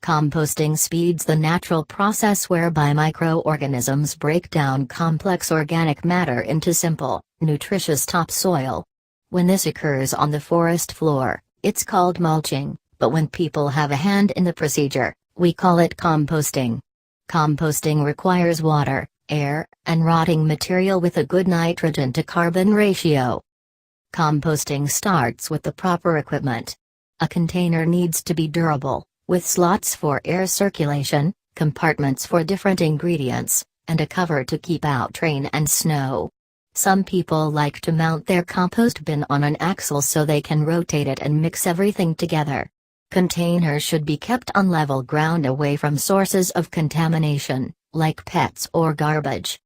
Composting speeds the natural process whereby microorganisms break down complex organic matter into simple, nutritious topsoil. When this occurs on the forest floor, it's called mulching, but when people have a hand in the procedure, we call it composting. Composting requires water, air, and rotting material with a good nitrogen to carbon ratio. Composting starts with the proper equipment. A container needs to be durable, with slots for air circulation, compartments for different ingredients, and a cover to keep out rain and snow. Some people like to mount their compost bin on an axle so they can rotate it and mix everything together. Containers should be kept on level ground away from sources of contamination, like pets or garbage.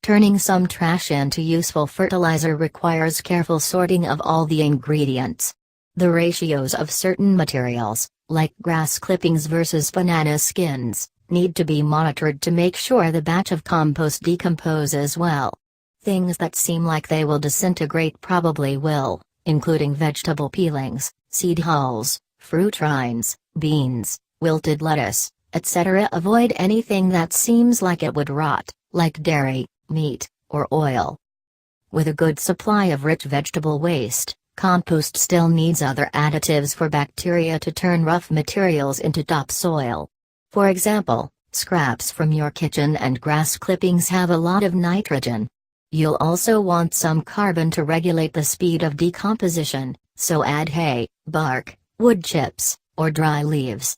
Turning some trash into useful fertilizer requires careful sorting of all the ingredients. The ratios of certain materials, like grass clippings versus banana skins, need to be monitored to make sure the batch of compost decomposes well. Things that seem like they will disintegrate probably will, including vegetable peelings, seed hulls, fruit rinds, beans, wilted lettuce, etc. Avoid anything that seems like it would rot, like dairy, meat, or oil. With a good supply of rich vegetable waste, compost still needs other additives for bacteria to turn rough materials into topsoil. For example, scraps from your kitchen and grass clippings have a lot of nitrogen. You'll also want some carbon to regulate the speed of decomposition, so add hay, bark, wood chips, or dry leaves.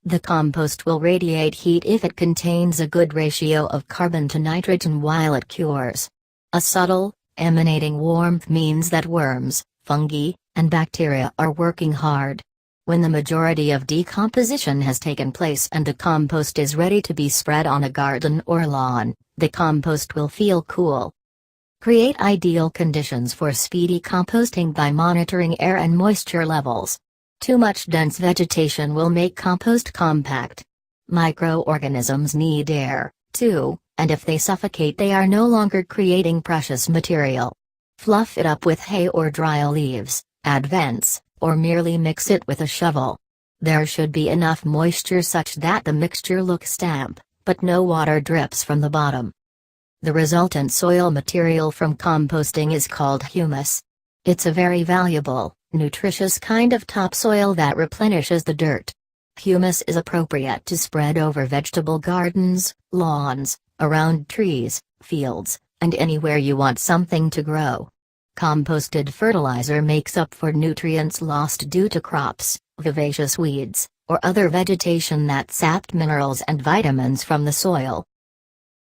The compost will radiate heat if it contains a good ratio of carbon to nitrogen while it cures. A subtle, emanating warmth means that worms, fungi, and bacteria are working hard. When the majority of decomposition has taken place and the compost is ready to be spread on a garden or lawn, the compost will feel cool. Create ideal conditions for speedy composting by monitoring air and moisture levels. Too much dense vegetation will make compost compact. Microorganisms need air, too, and if they suffocate they are no longer creating precious material. Fluff it up with hay or dry leaves, add vents, or merely mix it with a shovel. There should be enough moisture such that the mixture looks damp, but no water drips from the bottom. The resultant soil material from composting is called humus. It's a very valuable, nutritious kind of topsoil that replenishes the dirt. Humus is appropriate to spread over vegetable gardens, lawns, around trees, fields, and anywhere you want something to grow. Composted fertilizer makes up for nutrients lost due to crops, vivacious weeds, or other vegetation that sapped minerals and vitamins from the soil.